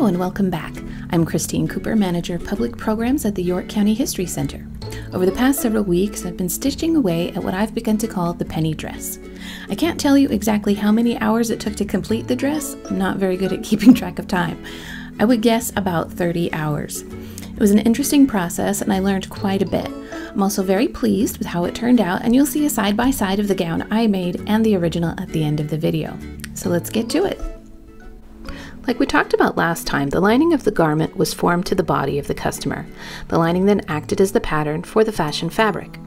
Hello and welcome back. I'm Christine Cooper, Manager of Public Programs at the York County History Center. Over the past several weeks, I've been stitching away at what I've begun to call the penny dress. I can't tell you exactly how many hours it took to complete the dress. I'm not very good at keeping track of time. I would guess about 30 hours. It was an interesting process and I learned quite a bit. I'm also very pleased with how it turned out, and you'll see a side-by-side of the gown I made and the original at the end of the video. So let's get to it. Like we talked about last time, the lining of the garment was formed to the body of the customer. The lining then acted as the pattern for the fashion fabric.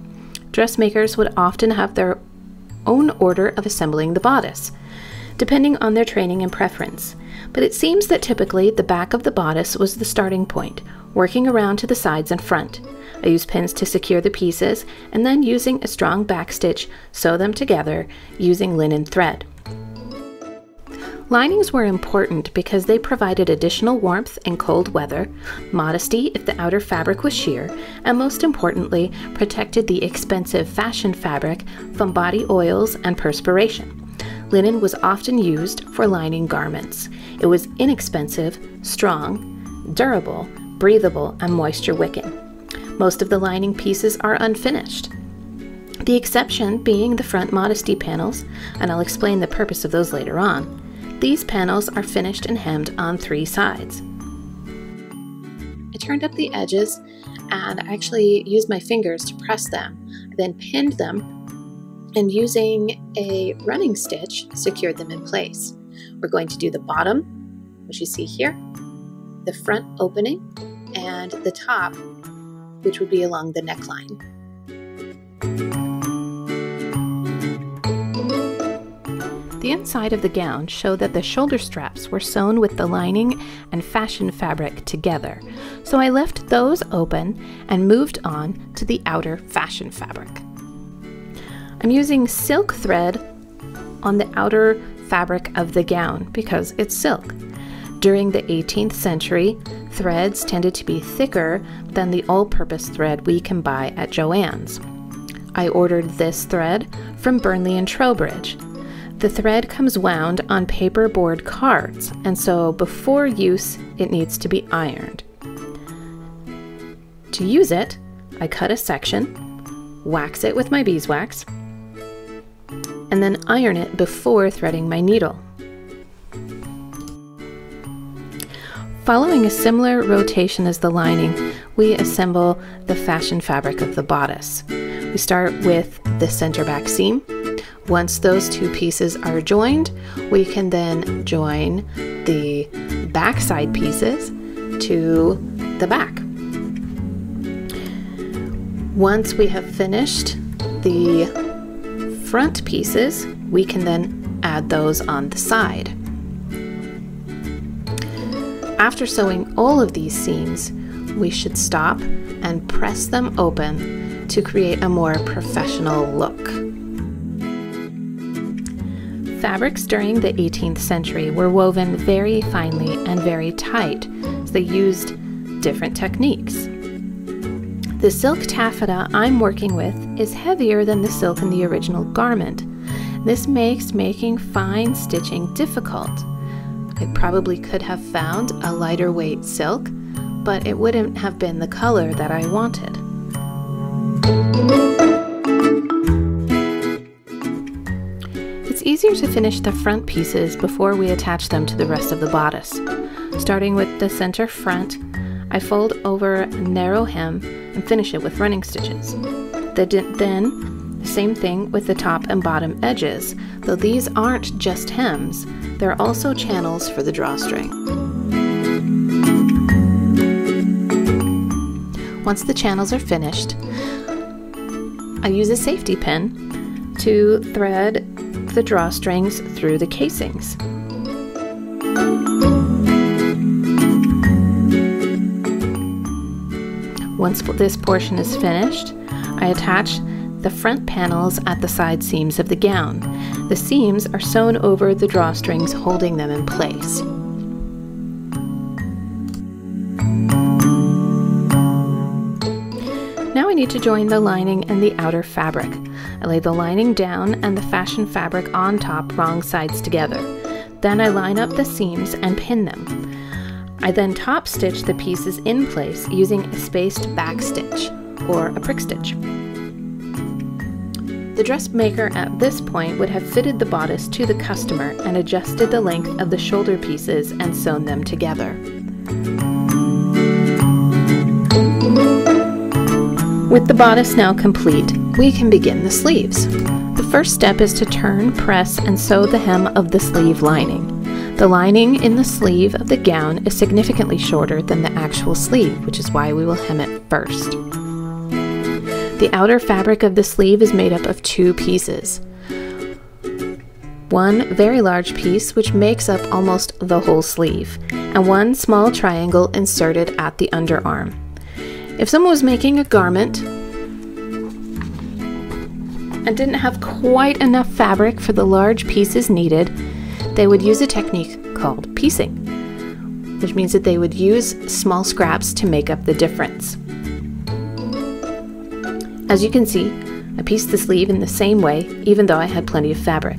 Dressmakers would often have their own order of assembling the bodice, depending on their training and preference. But it seems that typically the back of the bodice was the starting point, working around to the sides and front. I used pins to secure the pieces, and then using a strong back stitch, sew them together using linen thread. Linings were important because they provided additional warmth in cold weather, modesty if the outer fabric was sheer, and most importantly, protected the expensive fashion fabric from body oils and perspiration. Linen was often used for lining garments. It was inexpensive, strong, durable, breathable, and moisture wicking. Most of the lining pieces are unfinished, the exception being the front modesty panels, and I'll explain the purpose of those later on. These panels are finished and hemmed on 3 sides. I turned up the edges and actually used my fingers to press them. I then pinned them and using a running stitch secured them in place. We're going to do the bottom, which you see here, the front opening, and the top, which would be along the neckline. The inside of the gown showed that the shoulder straps were sewn with the lining and fashion fabric together, so I left those open and moved on to the outer fashion fabric. I'm using silk thread on the outer fabric of the gown because it's silk. During the 18th century, threads tended to be thicker than the all-purpose thread we can buy at Joann's. I ordered this thread from Burnley and Trowbridge. The thread comes wound on paperboard cards, and so before use, it needs to be ironed. To use it, I cut a section, wax it with my beeswax, and then iron it before threading my needle. Following a similar rotation as the lining, we assemble the fashion fabric of the bodice. We start with the center back seam. Once those 2 pieces are joined, we can then join the back side pieces to the back. Once we have finished the front pieces, we can then add those on the side. After sewing all of these seams, we should stop and press them open to create a more professional look. Fabrics during the 18th century were woven very finely and very tight, so they used different techniques. The silk taffeta I'm working with is heavier than the silk in the original garment. This makes making fine stitching difficult. I probably could have found a lighter weight silk, but it wouldn't have been the color that I wanted. It's easier to finish the front pieces before we attach them to the rest of the bodice. Starting with the center front, I fold over a narrow hem and finish it with running stitches. Then, same thing with the top and bottom edges, though these aren't just hems, they're also channels for the drawstring. Once the channels are finished, I use a safety pin to thread the drawstrings through the casings. Once this portion is finished, I attach the front panels at the side seams of the gown. The seams are sewn over the drawstrings, holding them in place. Now I need to join the lining and the outer fabric. I lay the lining down and the fashion fabric on top, wrong sides together. Then I line up the seams and pin them. I then top stitch the pieces in place using a spaced back stitch or a prick stitch. The dressmaker at this point would have fitted the bodice to the customer and adjusted the length of the shoulder pieces and sewn them together. With the bodice now complete, we can begin the sleeves. The first step is to turn, press, and sew the hem of the sleeve lining. The lining in the sleeve of the gown is significantly shorter than the actual sleeve, which is why we will hem it first. The outer fabric of the sleeve is made up of two pieces. One very large piece, which makes up almost the whole sleeve, and one small triangle inserted at the underarm. If someone was making a garment and didn't have quite enough fabric for the large pieces needed, they would use a technique called piecing, which means that they would use small scraps to make up the difference. As you can see, I pieced the sleeve in the same way, even though I had plenty of fabric.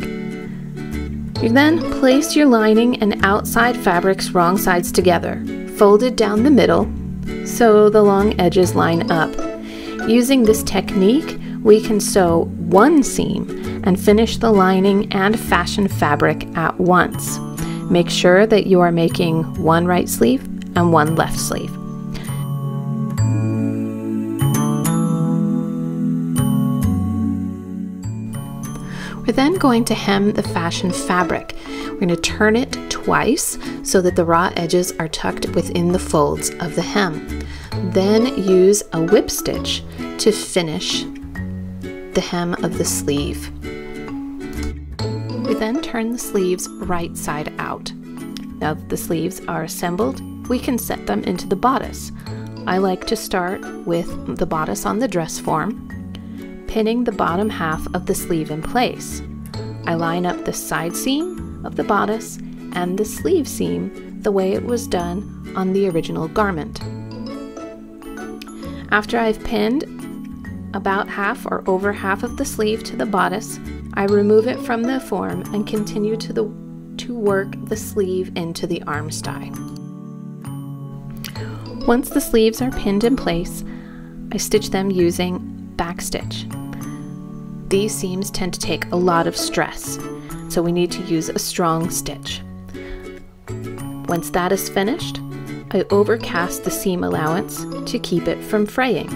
You then place your lining and outside fabrics wrong sides together, folded down the middle, so the long edges line up. Using this technique, we can sew one seam and finish the lining and fashion fabric at once. Make sure that you are making one right sleeve and one left sleeve. We're then going to hem the fashion fabric. We're going to turn it twice so that the raw edges are tucked within the folds of the hem. Then use a whip stitch to finish the hem of the sleeve. We then turn the sleeves right side out. Now that the sleeves are assembled, we can set them into the bodice. I like to start with the bodice on the dress form, pinning the bottom half of the sleeve in place. I line up the side seam of the bodice and the sleeve seam the way it was done on the original garment. After I've pinned about half or over half of the sleeve to the bodice, I remove it from the form and continue to work the sleeve into the armstay. Once the sleeves are pinned in place, I stitch them using back stitch. These seams tend to take a lot of stress, so we need to use a strong stitch. Once that is finished, I overcast the seam allowance to keep it from fraying.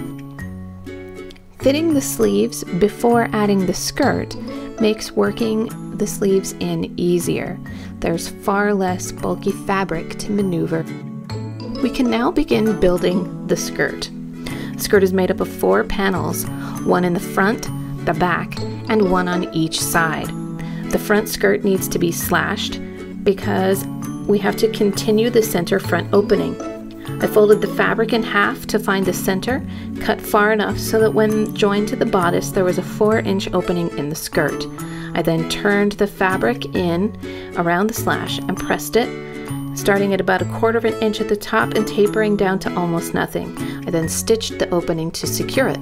Fitting the sleeves before adding the skirt makes working the sleeves in easier. There's far less bulky fabric to maneuver. We can now begin building the skirt. The skirt is made up of 4 panels, one in the front, the back, and one on each side. The front skirt needs to be slashed because we have to continue the center front opening. I folded the fabric in half to find the center, cut far enough so that when joined to the bodice there was a 4-inch opening in the skirt. I then turned the fabric in around the slash and pressed it, starting at about 1/4 inch at the top and tapering down to almost nothing. I then stitched the opening to secure it.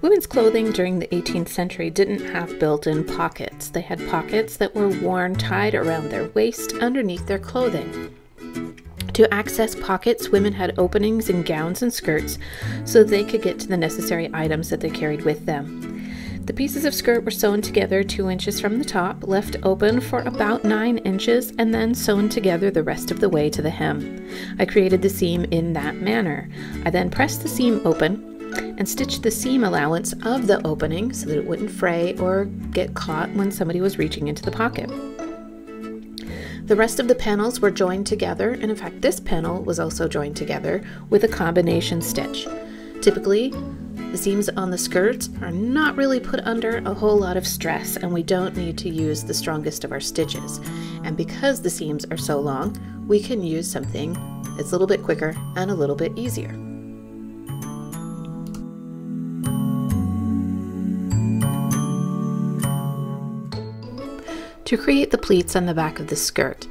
Women's clothing during the 18th century didn't have built-in pockets. They had pockets that were worn tied around their waist underneath their clothing. To access pockets, women had openings in gowns and skirts so they could get to the necessary items that they carried with them. The pieces of skirt were sewn together 2 inches from the top, left open for about 9 inches, and then sewn together the rest of the way to the hem. I created the seam in that manner. I then pressed the seam open and stitched the seam allowance of the opening so that it wouldn't fray or get caught when somebody was reaching into the pocket. The rest of the panels were joined together, and in fact this panel was also joined together with a combination stitch. Typically, the seams on the skirts are not really put under a whole lot of stress, and we don't need to use the strongest of our stitches. And because the seams are so long, we can use something that's a little bit quicker and a little bit easier. To create the pleats on the back of the skirt,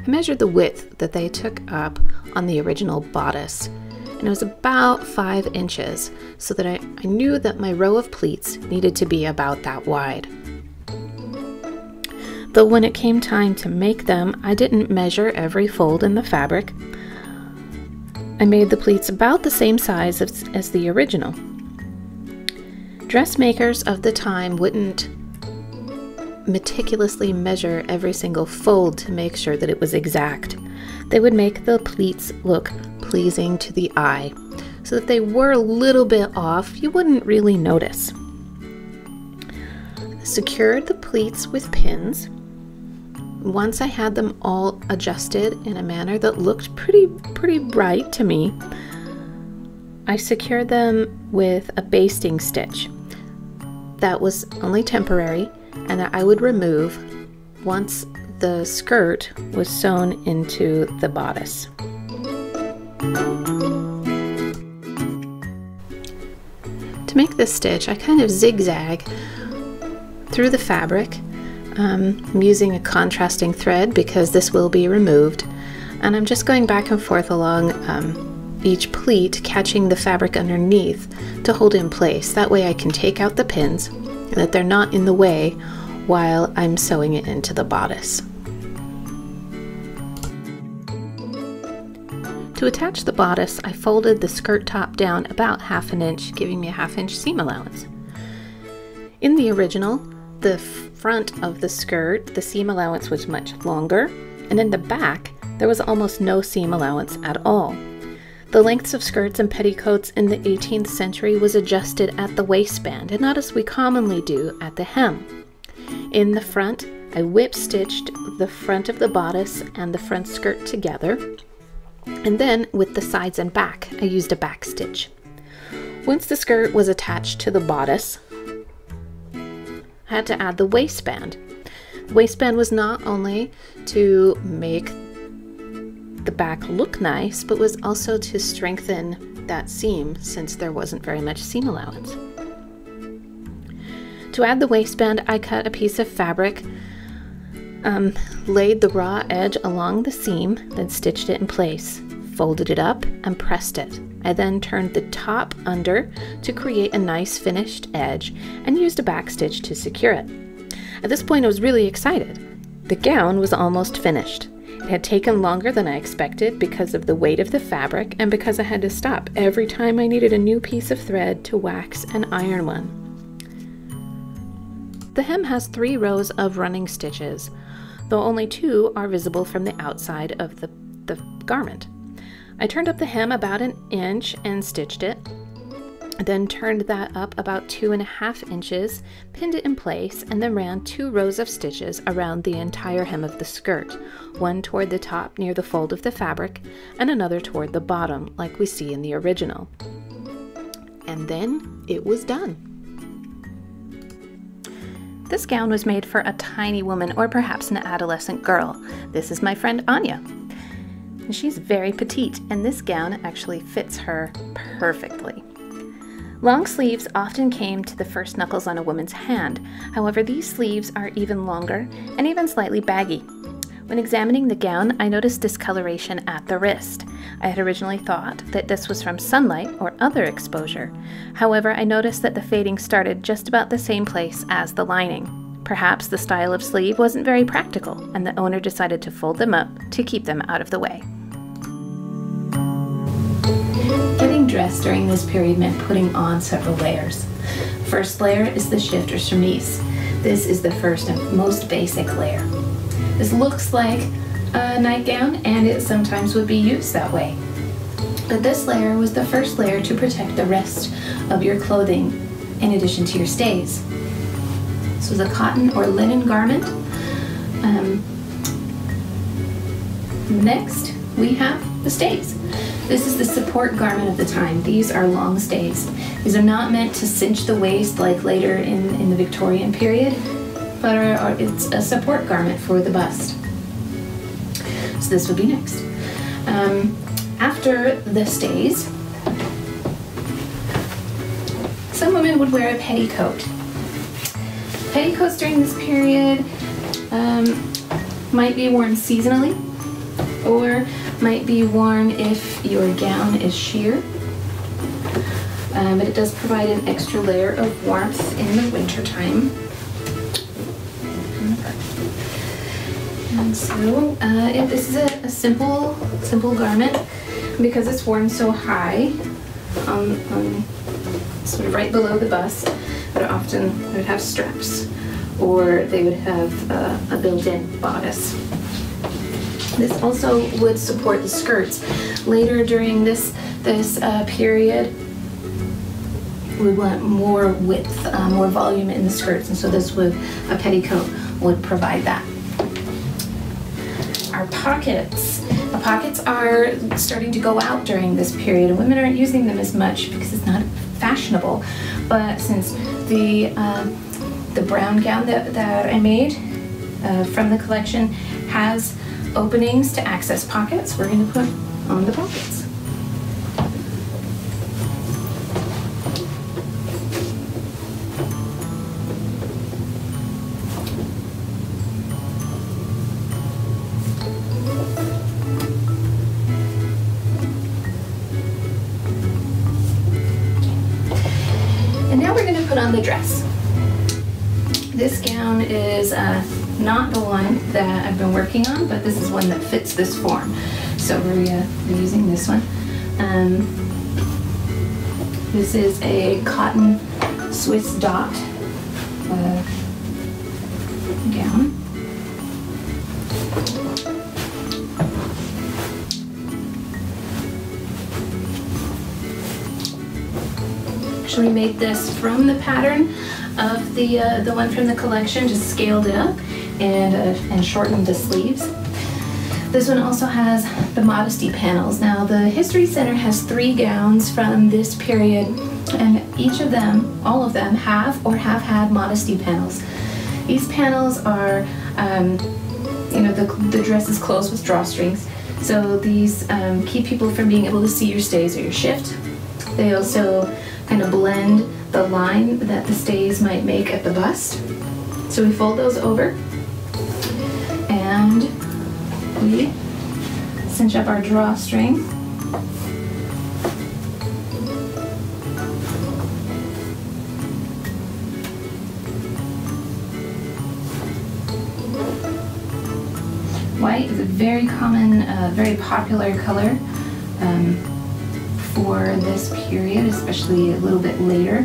I measured the width that they took up on the original bodice, and it was about 5 inches, so that I knew that my row of pleats needed to be about that wide. though when it came time to make them, I didn't measure every fold in the fabric. I made the pleats about the same size as the original. Dressmakers of the time wouldn't meticulously measure every single fold to make sure that it was exact. They would make the pleats look pleasing to the eye, so that they were a little bit off, you wouldn't really notice. Secured the pleats with pins. Once I had them all adjusted in a manner that looked pretty bright to me, I secured them with a basting stitch. That was only temporary, and that I would remove once the skirt was sewn into the bodice. To make this stitch, I kind of zigzag through the fabric. I'm using a contrasting thread because this will be removed, and I'm just going back and forth along each pleat, catching the fabric underneath to hold in place. That way I can take out the pins and that they're not in the way while I'm sewing it into the bodice. To attach the bodice, I folded the skirt top down about 1/2 inch, giving me a 1/2 inch seam allowance. In the original, the front of the skirt, the seam allowance was much longer, and in the back, there was almost no seam allowance at all. The lengths of skirts and petticoats in the 18th century was adjusted at the waistband, and not as we commonly do at the hem. In the front, I whip stitched the front of the bodice and the front skirt together, and then with the sides and back, I used a back stitch. Once the skirt was attached to the bodice, I had to add the waistband. The waistband was not only to make the back look nice, but was also to strengthen that seam since there wasn't very much seam allowance. To add the waistband, I cut a piece of fabric, laid the raw edge along the seam, then stitched it in place, folded it up, and pressed it. I then turned the top under to create a nice finished edge and used a back stitch to secure it. At this point, I was really excited. The gown was almost finished. It had taken longer than I expected because of the weight of the fabric and because I had to stop every time I needed a new piece of thread to wax and iron one. The hem has 3 rows of running stitches, though only 2 are visible from the outside of the garment. I turned up the hem about 1 inch and stitched it, then turned that up about 2.5 inches, pinned it in place, and then ran 2 rows of stitches around the entire hem of the skirt, one toward the top near the fold of the fabric, and another toward the bottom, like we see in the original. And then it was done. This gown was made for a tiny woman, or perhaps an adolescent girl. This is my friend Anya. She's very petite, and this gown actually fits her perfectly. Long sleeves often came to the first knuckles on a woman's hand. However, these sleeves are even longer and even slightly baggy. When examining the gown, I noticed discoloration at the wrist. I had originally thought that this was from sunlight or other exposure. However, I noticed that the fading started just about the same place as the lining. Perhaps the style of sleeve wasn't very practical, and the owner decided to fold them up to keep them out of the way. Getting dressed during this period meant putting on several layers. First layer is the shifter chemise. This is the first and most basic layer. This looks like a nightgown, and it sometimes would be used that way. But this layer was the first layer to protect the rest of your clothing in addition to your stays. This was a cotton or linen garment. Next, we have the stays. This is the support garment of the time. These are long stays. These are not meant to cinch the waist like later in the Victorian period, but it's a support garment for the bust. So this would be next. After the stays, some women would wear a petticoat. Petticoats during this period might be worn seasonally, or might be worn if your gown is sheer, but it does provide an extra layer of warmth in the winter time. And so if this is a simple garment, because it's worn so high, sort of right below the bust, but often they would have straps, or they would have a built-in bodice. This also would support the skirts. Later during this period, we want more width, more volume in the skirts, and so a petticoat would provide that. Our pockets. The pockets are starting to go out during this period, and women aren't using them as much because it's not fashionable. But since the brown gown that I made from the collection has openings to access pockets, we're going to put on the pockets. And now we're going to put on the dress. This gown is not the one that I've been working on, but this is one that fits this form. So we're using this one. This is a cotton Swiss dot gown. Actually made this from the pattern of the one from the collection, just scaled it up and shortened the sleeves. This one also has the Modesty Panels. Now the History Center has 3 gowns from this period, and each of them, all of them, have or have had Modesty Panels. These panels are, the dress is closed with drawstrings, so these keep people from being able to see your stays or your shift. They also kind of blend the line that the stays might make at the bust. So we fold those over and we cinch up our drawstring. White is a very common, very popular color for this period, especially a little bit later.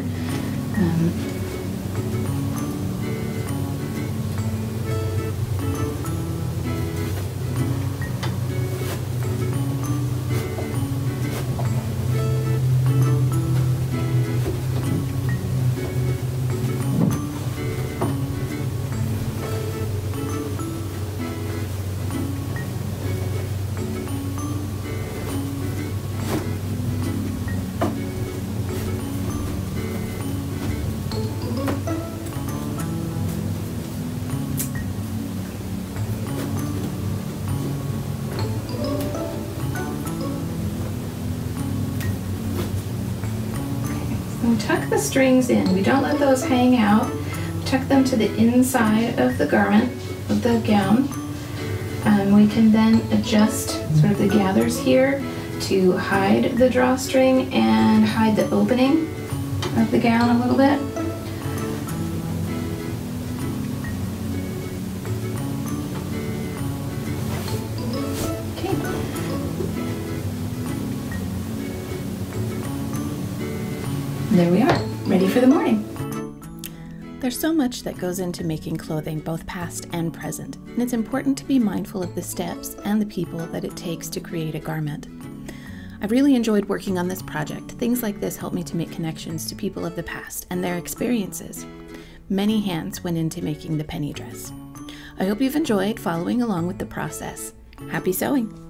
We tuck the strings in. We don't let those hang out. We tuck them to the inside of the garment, of the gown. We can then adjust sort of the gathers here to hide the drawstring and hide the opening of the gown a little bit. There we are, ready for the morning. There's so much that goes into making clothing, both past and present, and it's important to be mindful of the steps and the people that it takes to create a garment. I've really enjoyed working on this project. Things like this help me to make connections to people of the past and their experiences. Many hands went into making the penny dress. I hope you've enjoyed following along with the process. Happy sewing!